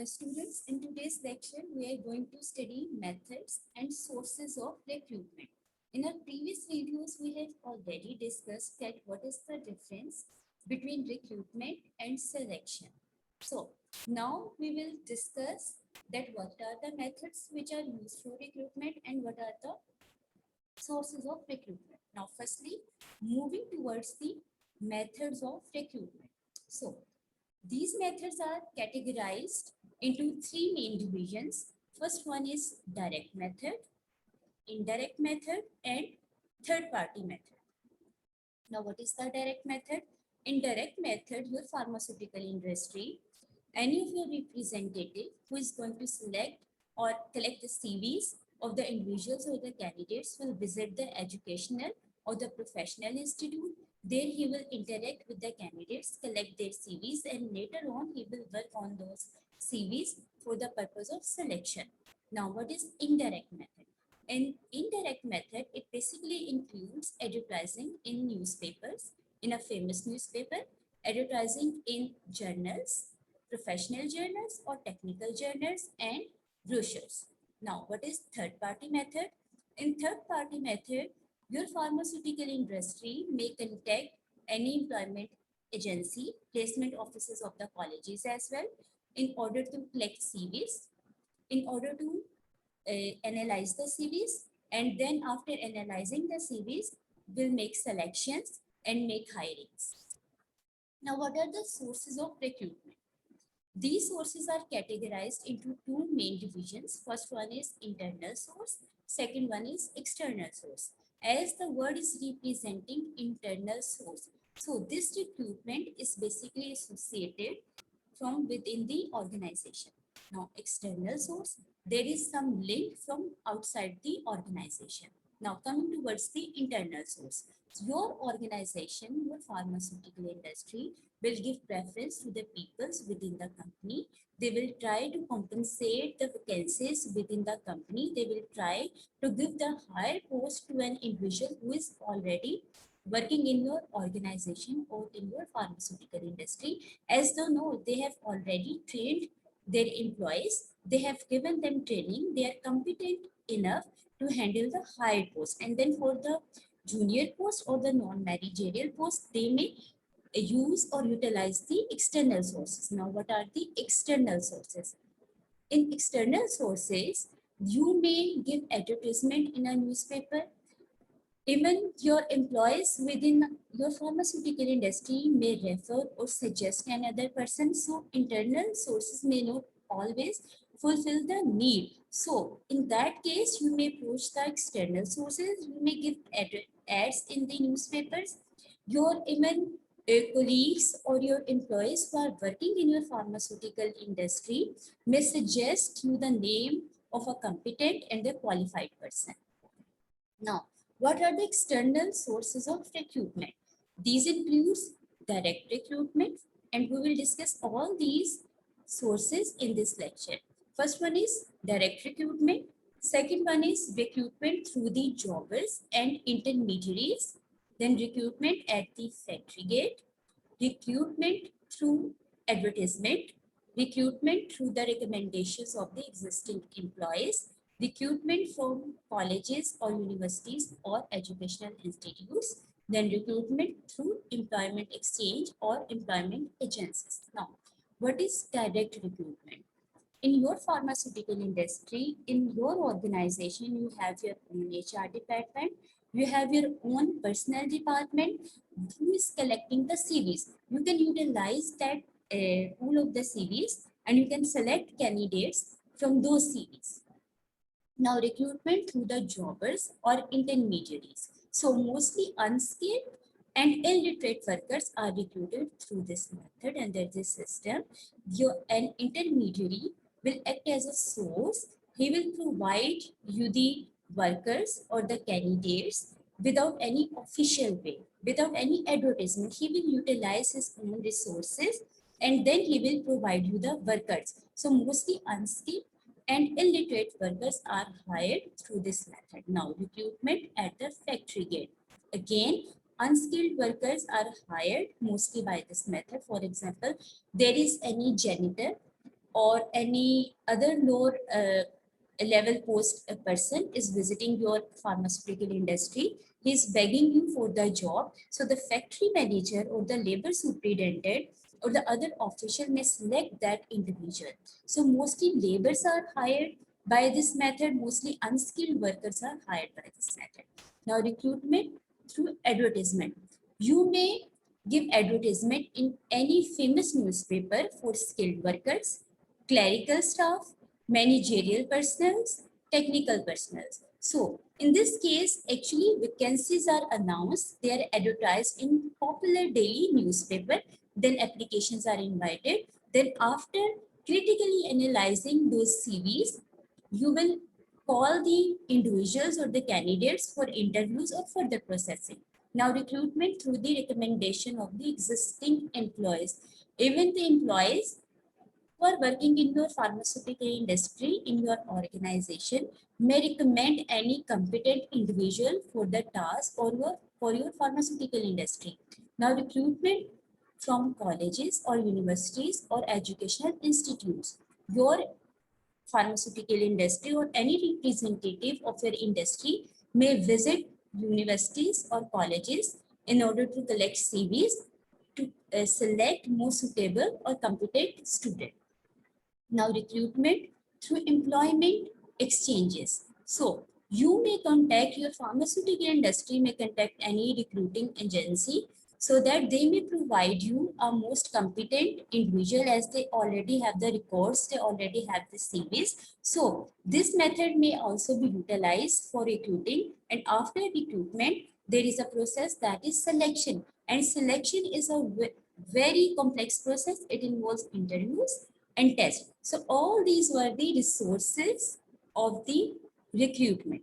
Students, in today's lecture, we are going to study methods and sources of recruitment. In our previous videos, we have already discussed that what is the difference between recruitment and selection. So now we will discuss that what are the methods which are used for recruitment and what are the sources of recruitment. Now, firstly, moving towards the methods of recruitment. So these methods are categorized into three main divisions. First one is direct method, indirect method, and third party method. Now, what is the direct method? In direct method, your pharmaceutical industry, any of your representative who is going to select or collect the CVs of the individuals or the candidates will visit the educational or the professional institute. There he will interact with the candidates, collect their CVs, and later on he will work on those CVs for the purpose of selection. Now, what is indirect method? In indirect method, it basically includes advertising in newspapers, in a famous newspaper, advertising in journals, professional journals or technical journals, and brochures. Now, what is third party method? In third party method, your pharmaceutical industry may contact any employment agency, placement offices of the colleges as well, in order to collect CVs, in order to analyze the CVs, and then after analyzing the CVs, will make selections and make hirings. Now, what are the sources of recruitment? These sources are categorized into two main divisions. First one is internal source, second one is external source. As the word is representing internal source, so this recruitment is basically associated from within the organization. Now, external source, there is some link from outside the organization. Now, coming towards the internal source, your organization, your pharmaceutical industry will give preference to the peoples within the company. They will try to compensate the vacancies within the company. They will try to give the higher post to an individual who is already working in your organization or in your pharmaceutical industry, as though no, they have already trained their employees, they have given them training, they are competent enough to handle the higher post, and then for the junior post or the non-managerial post, they may use or utilize the external sources. Now, what are the external sources? In external sources, you may give advertisement in a newspaper. Even your employees within your pharmaceutical industry may refer or suggest another person. So internal sources may not always fulfill the need. So in that case, you may approach the external sources. You may give ads in the newspapers. Your even colleagues or your employees who are working in your pharmaceutical industry may suggest you the name of a competent and a qualified person. Now, what are the external sources of recruitment? These include direct recruitment, and we will discuss all these sources in this lecture. First one is direct recruitment. Second one is recruitment through the jobbers and intermediaries. Then recruitment at the factory gate. Recruitment through advertisement. Recruitment through the recommendations of the existing employees. Recruitment from colleges or universities or educational institutes, then recruitment through employment exchange or employment agencies. Now, what is direct recruitment? In your pharmaceutical industry, in your organization, you have your own HR department, you have your own personnel department who is collecting the CVs. You can utilize that pool of the CVs and you can select candidates from those CVs. Now, recruitment through the jobbers or intermediaries. So, mostly unskilled and illiterate workers are recruited through this method under this system. An intermediary will act as a source. He will provide you the workers or the candidates without any official way, without any advertisement. He will utilize his own resources and then he will provide you the workers. So, mostly unskilled and illiterate workers are hired through this method. Now, recruitment at the factory gate. Again, unskilled workers are hired mostly by this method. For example, there is any janitor or any other lower level post person is visiting your pharmaceutical industry, he is begging you for the job. So the factory manager or the labor superintendent or the other official may select that individual. So mostly laborers are hired by this method, mostly unskilled workers are hired by this method. Now recruitment through advertisement. You may give advertisement in any famous newspaper for skilled workers, clerical staff, managerial personnels, technical personnels. So in this case, actually vacancies are announced, they are advertised in popular daily newspaper, then applications are invited. Then after critically analyzing those CVs, you will call the individuals or the candidates for interviews or further processing. Now recruitment through the recommendation of the existing employees. Even the employees who are working in your pharmaceutical industry in your organization may recommend any competent individual for the task or for your pharmaceutical industry. Now recruitment from colleges or universities or educational institutes. Your pharmaceutical industry or any representative of your industry may visit universities or colleges in order to collect CVs to select more suitable or competent student. Now recruitment through employment exchanges. So you may contact your pharmaceutical industry may contact any recruiting agency so that they may provide you a most competent individual as they already have the records, they already have the CVs. So this method may also be utilized for recruiting, and after recruitment, there is a process that is selection, and selection is a very complex process. It involves interviews and tests. So all these were the resources of the recruitment.